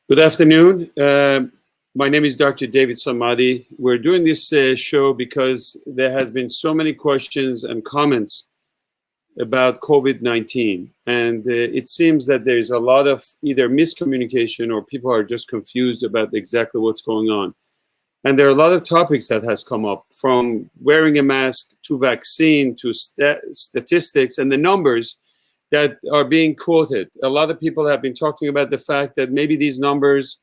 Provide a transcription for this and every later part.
Good afternoon. My name is Dr. David SAMADI. We're doing this show because there has been so many questions and comments about COVID-19. And it seems that there's a lot of either miscommunication or people are just confused about exactly what's going on. And there are a lot of topics that has come up, from wearing a mask to vaccine to statistics and the numbers that are being quoted. A lot of people have been talking about the fact that maybe these numbers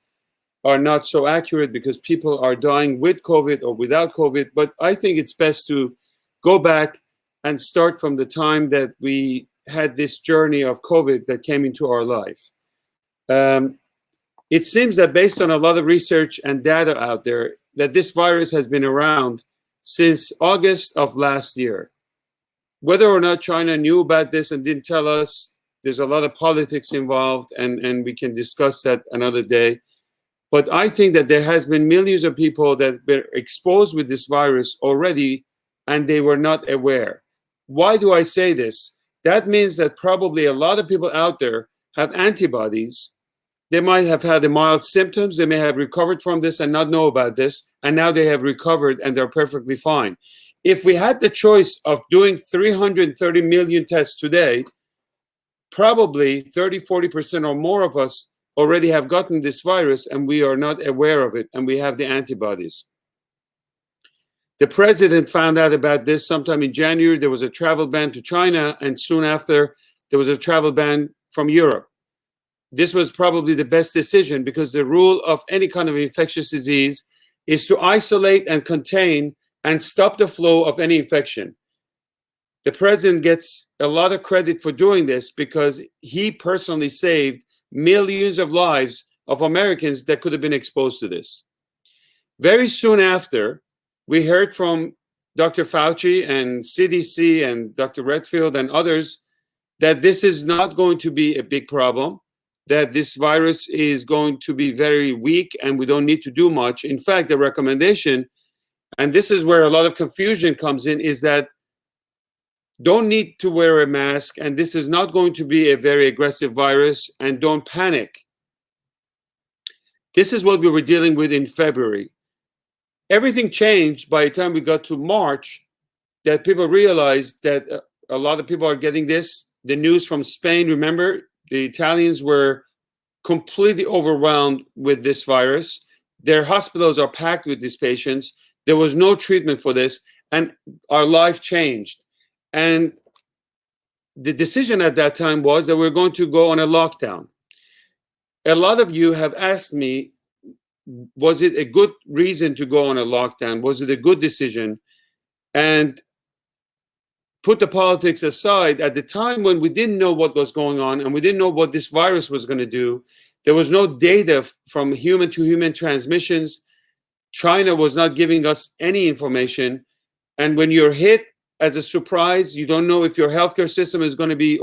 are not so accurate because people are dying with COVID or without COVID. But I think it's best to go back and start from the time that we had this journey of COVID that came into our life. It seems that based on a lot of research and data out there, that this virus has been around since August of last year. Whether or not China knew about this and didn't tell us, there's a lot of politics involved, and we can discuss that another day. But I think that there has been millions of people that have been exposed with this virus already, and they were not aware. Why do I say this? That means that probably a lot of people out there have antibodies. They might have had the mild symptoms. They may have recovered from this and not know about this, and now they have recovered and they're perfectly fine. If we had the choice of doing 330 million tests today, probably 30–40% or more of us already have gotten this virus and we are not aware of it, and we have the antibodies. The president found out about this sometime in January. There was a travel ban to China, and soon after, there was a travel ban from Europe. This was probably the best decision, because the rule of any kind of infectious disease is to isolate and contain and stop the flow of any infection. The president gets a lot of credit for doing this because he personally saved millions of lives of Americans that could have been exposed to this. Very soon after, we heard from Dr. Fauci and CDC and Dr. Redfield and others that this is not going to be a big problem, that this virus is going to be very weak and we don't need to do much. In fact, the recommendation, and this is where a lot of confusion comes in, is that don't need to wear a mask, and this is not going to be a very aggressive virus, and don't panic. This is what we were dealing with in February. Everything changed by the time we got to March, that people realized that a lot of people are getting this. The news from Spain, remember, the Italians were completely overwhelmed with this virus. Their hospitals are packed with these patients. There was no treatment for this, and our life changed. And the decision at that time was that we're going to go on a lockdown. A lot of you have asked me, was it a good reason to go on a lockdown? Was it a good decision? And put the politics aside, at the time when we didn't know what was going on and we didn't know what this virus was going to do, there was no data from human to human transmissions. China was not giving us any information. And when you're hit as a surprise, you don't know if your healthcare system is going to be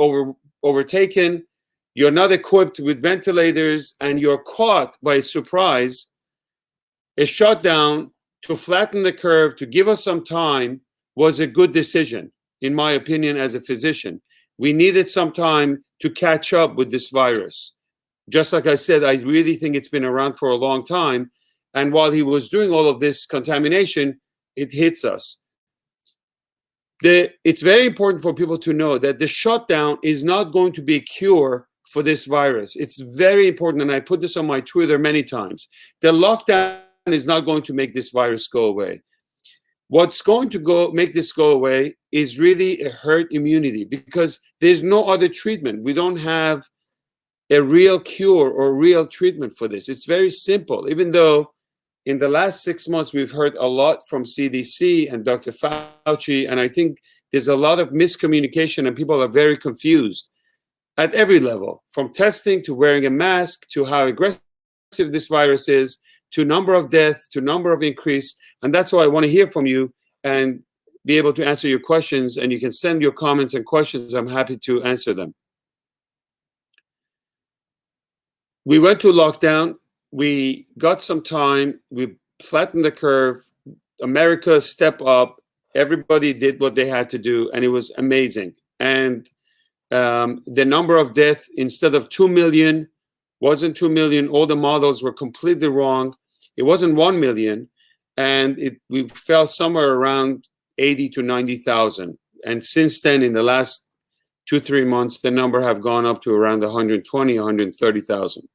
overtaken. You're not equipped with ventilators, and you're caught by surprise. A shutdown to flatten the curve, to give us some time, was a good decision, in my opinion, as a physician. We needed some time to catch up with this virus. Just like I said, I really think it's been around for a long time. And while he was doing all of this contamination, it hits us. It's very important for people to know that the shutdown is not going to be a cure for this virus. It's very important, and I put this on my Twitter many times. The lockdown is not going to make this virus go away. What's going to make this go away is really a herd immunity, because there's no other treatment. We don't have a real cure or real treatment for this. It's very simple, even though in the last 6 months, we've heard a lot from CDC and Dr. Fauci, and I think there's a lot of miscommunication and people are very confused at every level, from testing to wearing a mask to how aggressive this virus is, to number of deaths, to number of increase. And that's why I want to hear from you and be able to answer your questions, and you can send your comments and questions. I'm happy to answer them. We went to lockdown. We got some time. We flattened the curve. America stepped up. Everybody did what they had to do, and it was amazing. And the number of deaths, instead of 2 million wasn't 2 million. All the models were completely wrong. It wasn't 1 million. And we fell somewhere around 80 to 90,000. And since then, in the last 2-3 months, the number have gone up to around 120, 130,000.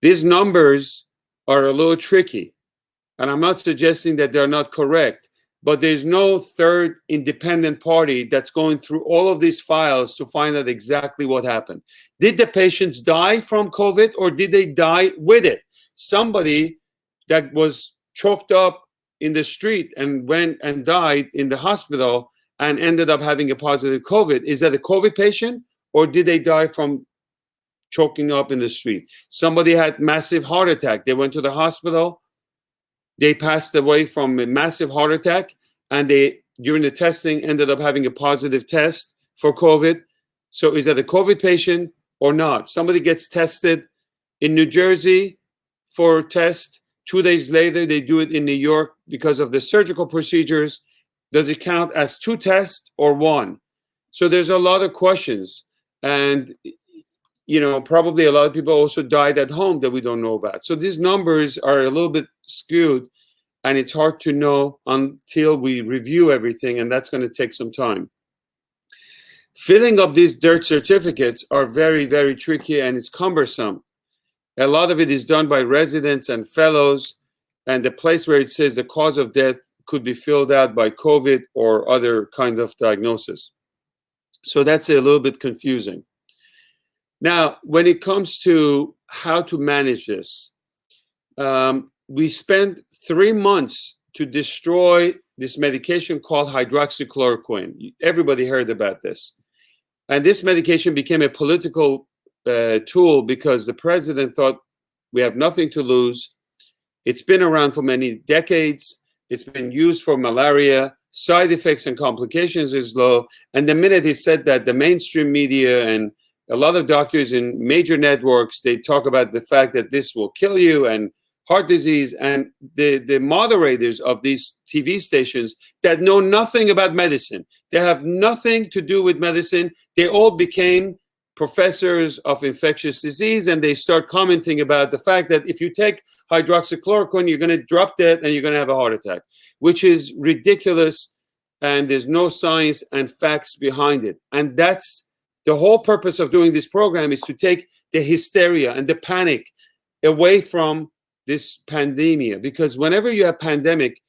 These numbers are a little tricky. And I'm not suggesting that they're not correct, but there's no third independent party that's going through all of these files to find out exactly what happened. Did the patients die from COVID, or did they die with it? Somebody that was choked up in the street and went and died in the hospital and ended up having a positive COVID, is that a COVID patient, or did they die from choking up in the street? Somebody had massive heart attack. They went to the hospital. They passed away from a massive heart attack, and they, during the testing, ended up having a positive test for COVID. So is that a COVID patient or not? Somebody gets tested in New Jersey for a test. 2 days later, they do it in New York because of the surgical procedures. Does it count as 2 tests or 1? So there's a lot of questions. And, you know, probably a lot of people also died at home that we don't know about. So these numbers are a little bit skewed, and it's hard to know until we review everything, and that's going to take some time. Filling up these death certificates are very, very tricky, and it's cumbersome. A lot of it is done by residents and fellows, and the place where it says the cause of death could be filled out by COVID or other kind of diagnosis. So that's a little bit confusing. Now, when it comes to how to manage this, we spent 3 months to destroy this medication called hydroxychloroquine. Everybody heard about this. And this medication became a political tool because the president thought we have nothing to lose. It's been around for many decades. It's been used for malaria. Side effects and complications is low. And the minute he said that, the mainstream media and a lot of doctors in major networks, they talk about the fact that this will kill you and heart disease. And the moderators of these TV stations that know nothing about medicine, they have nothing to do with medicine. They all became professors of infectious disease, and they start commenting about the fact that if you take hydroxychloroquine, you're going to drop dead and you're going to have a heart attack, which is ridiculous. And there's no science and facts behind it. And that's the whole purpose of doing this program, is to take the hysteria and the panic away from this pandemia. Because whenever you have pandemic,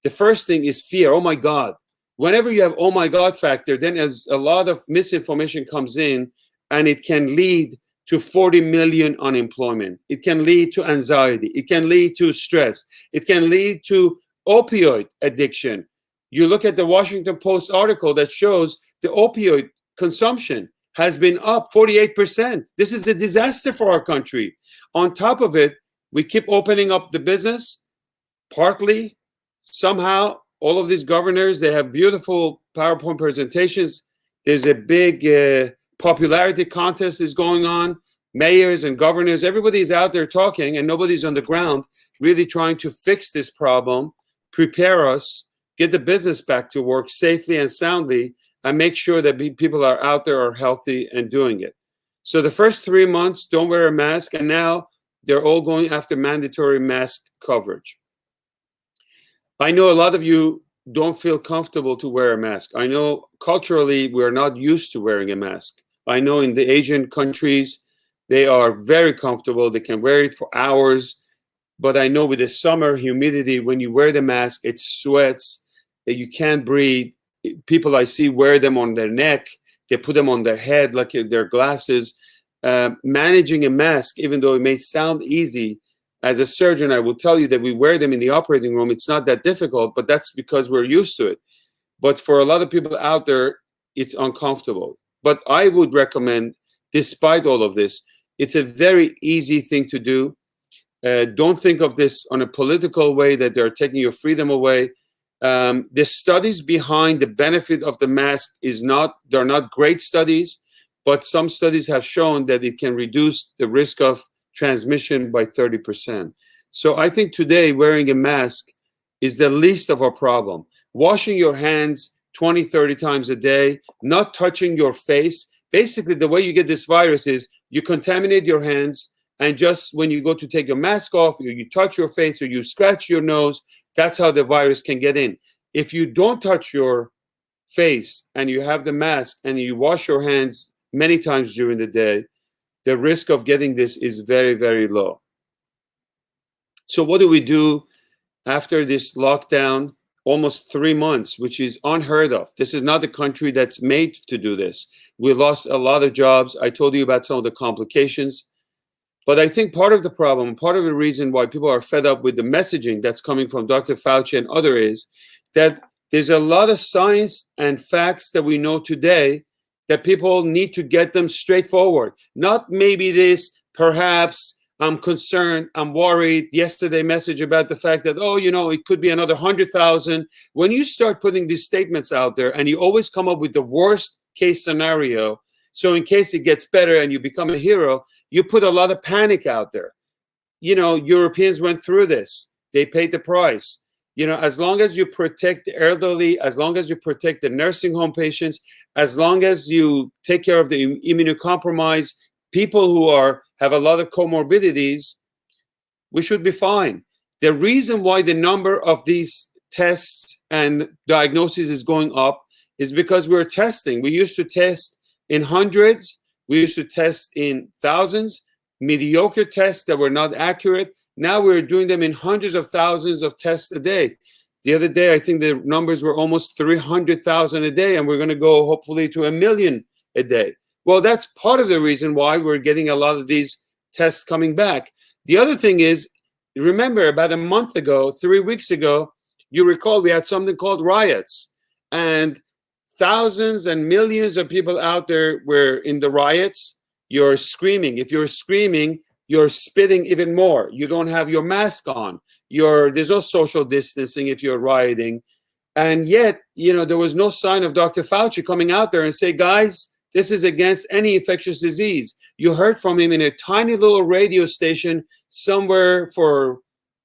the first thing is fear. Oh my God. Whenever you have oh my God factor, then as a lot of misinformation comes in, and it can lead to 40 million unemployment. It can lead to anxiety. It can lead to stress. It can lead to opioid addiction. You look at the Washington Post article that shows the opioid consumption has been up 48%. This is a disaster for our country. On top of it, we keep opening up the business, partly, somehow, all of these governors, they have beautiful PowerPoint presentations. There's a big popularity contest is going on. Mayors and governors, everybody's out there talking, and nobody's on the ground really trying to fix this problem, prepare us, get the business back to work safely and soundly, and make sure that people are out there, are healthy and doing it. So the first 3 months, don't wear a mask, and now they're all going after mandatory mask coverage. I know a lot of you don't feel comfortable to wear a mask. I know culturally we're not used to wearing a mask. I know in the Asian countries, they are very comfortable. They can wear it for hours. But I know with the summer humidity, when you wear the mask, it sweats, you can't breathe. People I see wear them on their neck. They put them on their head like their glasses. Managing a mask, even though it may sound easy, as a surgeon, I will tell you that we wear them in the operating room. It's not that difficult, but that's because we're used to it. But for a lot of people out there, it's uncomfortable. But I would recommend, despite all of this, it's a very easy thing to do. Don't think of this on a political way that they're taking your freedom away. The studies behind the benefit of the mask they're not great studies, but some studies have shown that it can reduce the risk of transmission by 30%. So I think today wearing a mask is the least of our problem. Washing your hands 20, 30 times a day, not touching your face. Basically, the way you get this virus is you contaminate your hands, and just when you go to take your mask off, or you touch your face, or you scratch your nose, that's how the virus can get in. If you don't touch your face and you have the mask and you wash your hands many times during the day, the risk of getting this is very, very low. So what do we do after this lockdown? Almost 3 months, which is unheard of. This is not the country that's made to do this. We lost a lot of jobs. I told you about some of the complications. But I think part of the problem, part of the reason why people are fed up with the messaging that's coming from Dr. Fauci and others is that there's a lot of science and facts that we know today that people need to get them straightforward. Not maybe this, perhaps, I'm concerned, I'm worried. Yesterday message about the fact that, oh, you know, it could be another 100,000. When you start putting these statements out there and you always come up with the worst case scenario, so in case it gets better and you become a hero, you put a lot of panic out there. You know, Europeans went through this. They paid the price. You know, as long as you protect the elderly, as long as you protect the nursing home patients, as long as you take care of the immunocompromised, people who have a lot of comorbidities, we should be fine. The reason why the number of these tests and diagnoses is going up is because we're testing. We used to test in hundreds. We used to test in thousands, mediocre tests that were not accurate. Now we're doing them in hundreds of thousands of tests a day. The other day, I think the numbers were almost 300,000 a day, and we're going to go hopefully to 1 million a day. Well, that's part of the reason why we're getting a lot of these tests coming back. The other thing is, remember about a month ago, 3 weeks ago, you recall we had something called riots, and thousands and millions of people out there were in the riots. You're screaming. If you're screaming, you're spitting even more. You don't have your mask on. There's no social distancing if you're rioting. And yet, you know, there was no sign of Dr. Fauci coming out there and say, guys, this is against any infectious disease. You heard from him in a tiny little radio station somewhere for a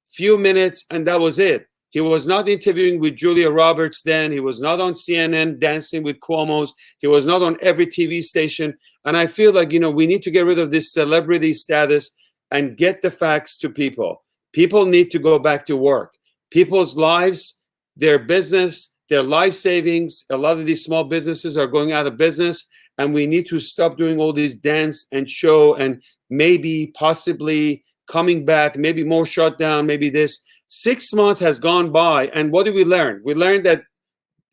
few minutes, and that was it. He was not interviewing with Julia Roberts then. He was not on CNN dancing with Cuomo's. He was not on every TV station. And I feel like, you know, we need to get rid of this celebrity status and get the facts to people. People need to go back to work. People's lives, their business, their life savings, a lot of these small businesses are going out of business. And we need to stop doing all these dance and show and maybe possibly coming back, maybe more shutdown, maybe this. 6 months has gone by. And what did we learn? We learned that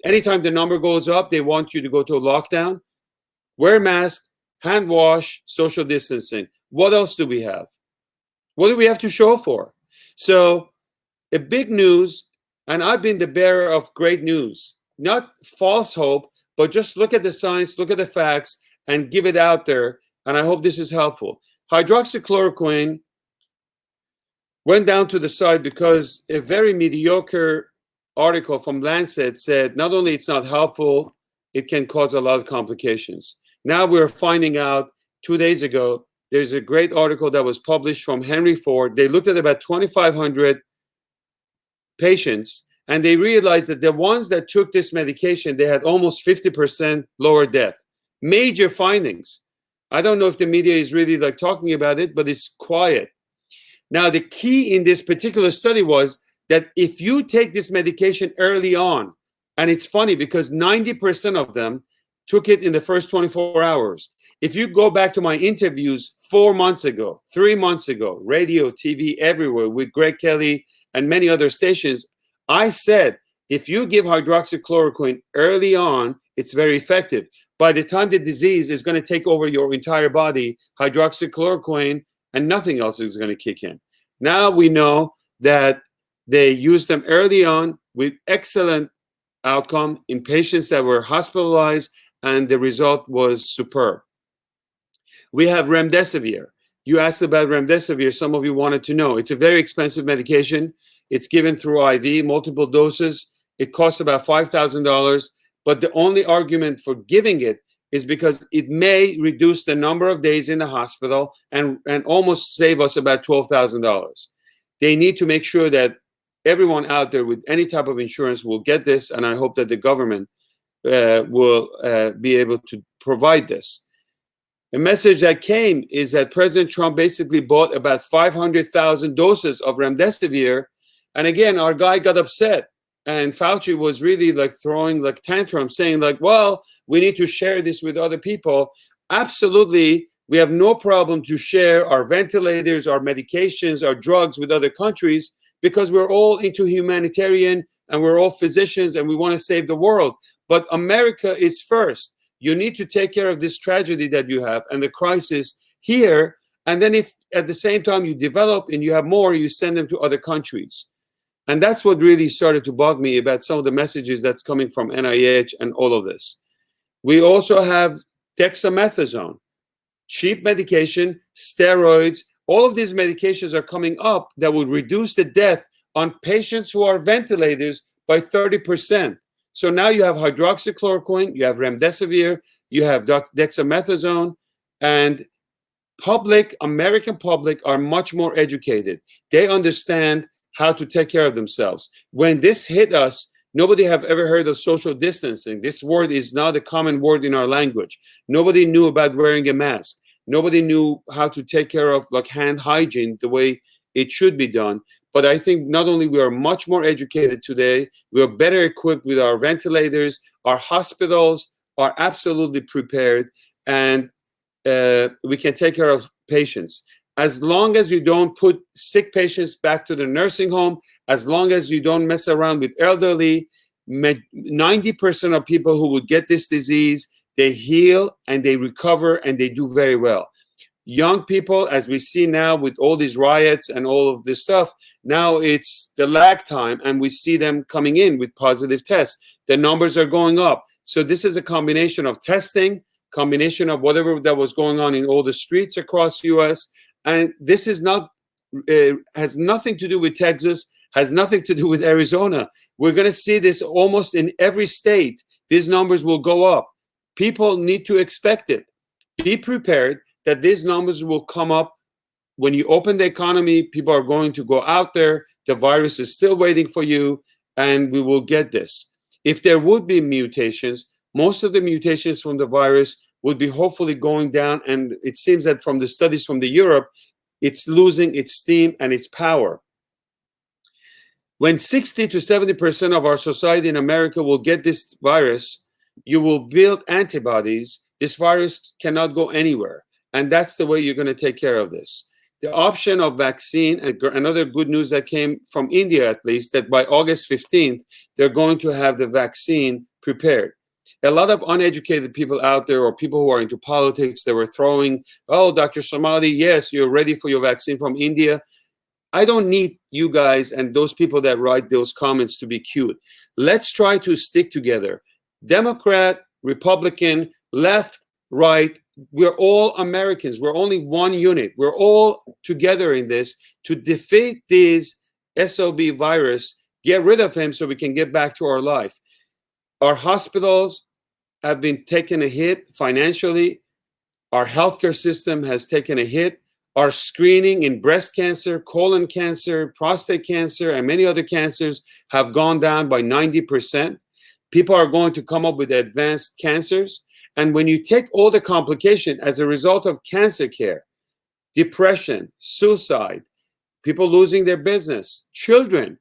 anytime the number goes up, they want you to go to a lockdown, wear a mask, hand wash, social distancing. What else do we have? What do we have to show for? So a big news, and I've been the bearer of great news, not false hope, but just look at the science, look at the facts, and give it out there. And I hope this is helpful. Hydroxychloroquine went down to the side because a very mediocre article from Lancet said not only it's not helpful, it can cause a lot of complications. Now we're finding out 2 days ago, there's a great article that was published from Henry Ford. They looked at about 2,500 patients, and they realized that the ones that took this medication, they had almost 50% lower death. Major findings. I don't know if the media is really like talking about it, but it's quiet. Now, the key in this particular study was that if you take this medication early on, and it's funny because 90% of them took it in the first 24 hours. If you go back to my interviews 4 months ago, 3 months ago, radio, TV, everywhere with Greg Kelly and many other stations, I said, if you give hydroxychloroquine early on, it's very effective. By the time the disease is going to take over your entire body, hydroxychloroquine and nothing else is going to kick in. Now we know that they used them early on with excellent outcome in patients that were hospitalized, and the result was superb. We have Remdesivir. You asked about Remdesivir. Some of you wanted to know. It's a very expensive medication. It's given through IV, multiple doses. It costs about $5,000. But the only argument for giving it is because it may reduce the number of days in the hospital and almost save us about $12,000. They need to make sure that everyone out there with any type of insurance will get this, and I hope that the government will be able to provide this. A message that came is that President Trump basically bought about 500,000 doses of remdesivir. And again, our guy got upset. And Fauci was really like throwing like tantrums, saying like, well, we need to share this with other people. Absolutely. We have no problem to share our ventilators, our medications, our drugs with other countries, because we're all into humanitarian and we're all physicians and we want to save the world. But America is first. You need to take care of this tragedy that you have and the crisis here. And then if at the same time you develop and you have more, you send them to other countries. And that's what really started to bug me about some of the messages that's coming from NIH and all of this. We also have dexamethasone, cheap medication, steroids. All of these medications are coming up that will reduce the death on patients who are ventilators by 30%. So now you have hydroxychloroquine, you have remdesivir, you have dexamethasone, and American public are much more educated. They understand how to take care of themselves. When this hit us, nobody have ever heard of social distancing. This word is not a common word in our language. Nobody knew about wearing a mask. Nobody knew how to take care of like hand hygiene the way it should be done. But I think not only we are much more educated today, we are better equipped with our ventilators, our hospitals are absolutely prepared, and we can take care of patients. As long as you don't put sick patients back to the nursing home, as long as you don't mess around with elderly, 90% of people who would get this disease, they heal and they recover and they do very well. Young people, as we see now with all these riots and all of this stuff, now it's the lag time and we see them coming in with positive tests. The numbers are going up. So this is a combination of testing, combination of whatever that was going on in all the streets across the US. And this is not, has nothing to do with Texas, has nothing to do with Arizona. We're going to see this almost in every state. These numbers will go up. People need to expect it. Be prepared that these numbers will come up. When you open the economy, people are going to go out there. The virus is still waiting for you, and we will get this. If there would be mutations, most of the mutations from the virus would be hopefully going down, and it seems that from the studies from the Europe, it's losing its steam and its power. When 60 to 70% of our society in America will get this virus, you will build antibodies. This virus cannot go anywhere. And that's the way you're going to take care of this. The option of vaccine, another good news that came from India at least, that by August 15th, they're going to have the vaccine prepared. A lot of uneducated people out there, or people who are into politics, they were throwing, oh, Dr. SAMADI, yes, you're ready for your vaccine from India. I don't need you guys and those people that write those comments to be cute. Let's try to stick together. Democrat, Republican, left, right, we're all Americans. We're only one unit. We're all together in this to defeat this SOB virus, get rid of him so we can get back to our life. Our hospitals have been taking a hit financially. Our healthcare system has taken a hit. Our screening in breast cancer, colon cancer, prostate cancer, and many other cancers have gone down by 90%. People are going to come up with advanced cancers. And when you take all the complication as a result of cancer care, depression, suicide, people losing their business, children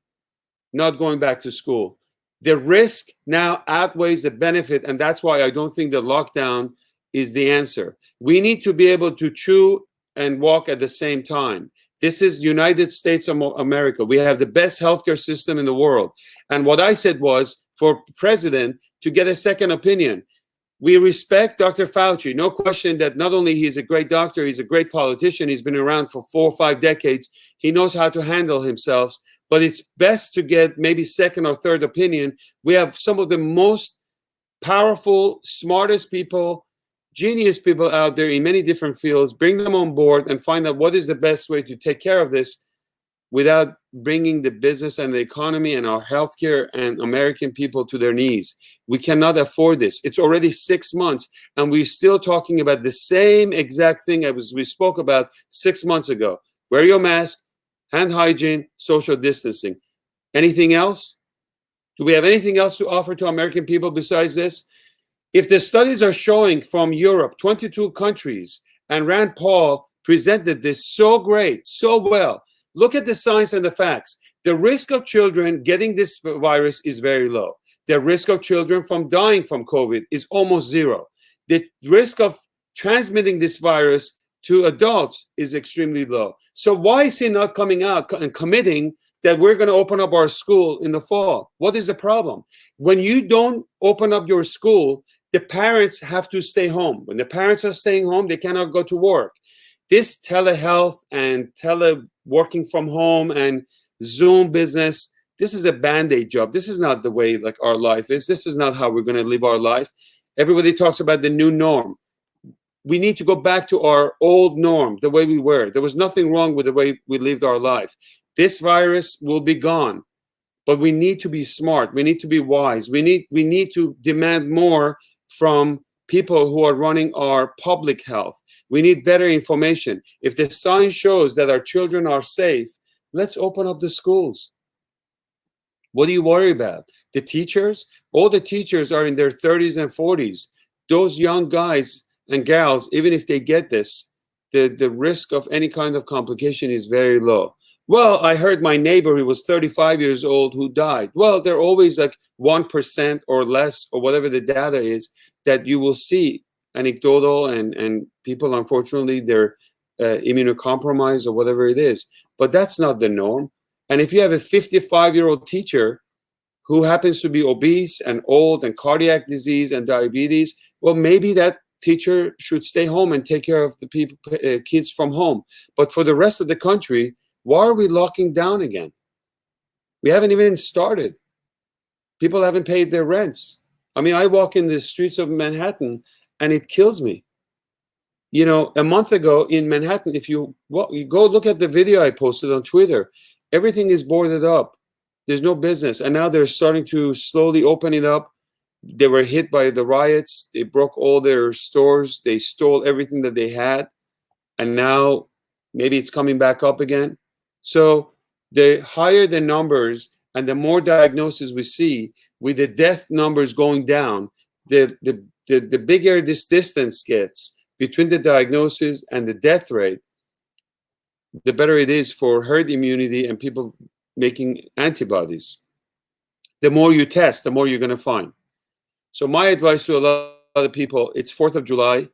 not going back to school, the risk now outweighs the benefit. And that's why I don't think the lockdown is the answer. We need to be able to chew and walk at the same time. This is United States of America. We have the best healthcare system in the world. And what I said was for president to get a second opinion. We respect Dr. Fauci. No question that not only he's a great doctor, he's a great politician. He's been around for 4 or 5 decades. He knows how to handle himself. But it's best to get maybe second or third opinion. We have some of the most powerful, smartest people, genius people out there in many different fields. Bring them on board and find out what is the best way to take care of this without bringing the business and the economy and our healthcare and American people to their knees. We cannot afford this. It's already 6 months, and we're still talking about the same exact thing as we spoke about 6 months ago. Wear your mask, hand hygiene, social distancing. Anything else? Do we have anything else to offer to American people besides this? If the studies are showing from Europe, 22 countries, and Rand Paul presented this so great, so well, look at the science and the facts. The risk of children getting this virus is very low. The risk of children from dying from COVID is almost zero. The risk of transmitting this virus to adults is extremely low. So why is he not coming out and committing that we're going to open up our school in the fall? What is the problem? When you don't open up your school, the parents have to stay home. When the parents are staying home, they cannot go to work. This telehealth and working from home and Zoom business, this is a Band-Aid job. This is not the way like our life is. This is not how we're going to live our life. Everybody talks about the new norm. We need to go back to our old norm, the way we were. There was nothing wrong with the way we lived our life. This virus will be gone, but we need to be smart. We need to be wise. We need to demand more from people who are running our public health. We need better information. If the science shows that our children are safe, let's open up the schools. What do you worry about? The teachers? All the teachers are in their 30s and 40s. Those young guys and gals, even if they get this, the risk of any kind of complication is very low. Well, I heard my neighbor who was 35 years old who died. Well, they're always like 1% or less or whatever the data is that you will see anecdotal and people, unfortunately, they're immunocompromised or whatever it is. But that's not the norm. And if you have a 55-year-old teacher who happens to be obese and old and cardiac disease and diabetes, well, maybe that teacher should stay home and take care of the people, kids from home. But for the rest of the country, why are we locking down again? We haven't even started. People haven't paid their rents. I mean, I walk in the streets of Manhattan and it kills me. You know, a month ago in Manhattan, if you go look at the video I posted on Twitter, everything is boarded up. There's no business. And now they're starting to slowly open it up. They were hit by the riots. They broke all their stores. They stole everything that they had. And now maybe it's coming back up again. So the higher the numbers and the more diagnoses we see, with the death numbers going down, the bigger this distance gets between the diagnosis and the death rate, the better it is for herd immunity and people making antibodies. The more you test, the more you're going to find. So my advice to a lot of people, it's 4th of July.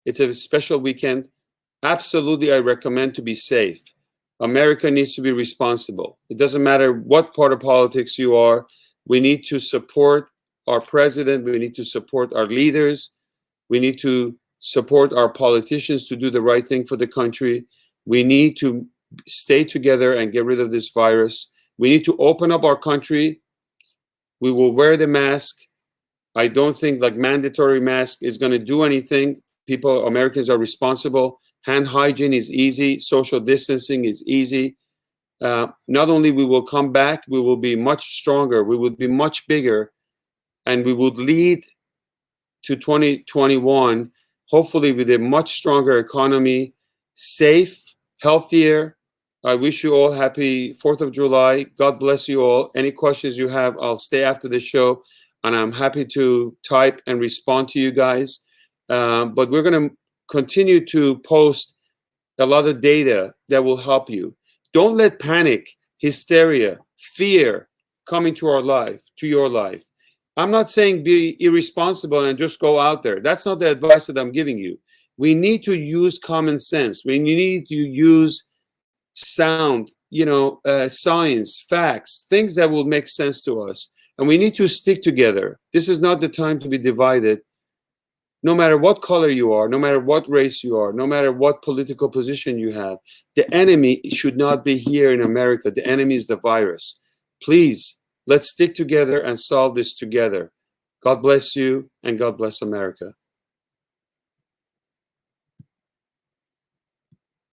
It's a special weekend. Absolutely, I recommend to be safe. America needs to be responsible. It doesn't matter what part of politics you are. We need to support our president. We need to support our leaders. We need to support our politicians to do the right thing for the country. We need to stay together and get rid of this virus. We need to open up our country. We will wear the mask. I don't think like mandatory mask is going to do anything. People, Americans are responsible. Hand hygiene is easy. Social distancing is easy. Not only we will come back, we will be much stronger. We will be much bigger, and we would lead to 2021, hopefully with a much stronger economy, safe, healthier. I wish you all happy 4th of July. God bless you all. Any questions you have, I'll stay after the show, and I'm happy to type and respond to you guys. But we're going to continue to post a lot of data that will help you. Don't let panic, hysteria, fear come into our life, to your life. I'm not saying be irresponsible and just go out there. That's not the advice that I'm giving you. We need to use common sense. We need to use sound, science, facts, things that will make sense to us. And we need to stick together. This is not the time to be divided. No matter what color you are, no matter what race you are, no matter what political position you have, the enemy should not be here in America. The enemy is the virus. Please, let's stick together and solve this together. God bless you, and God bless America.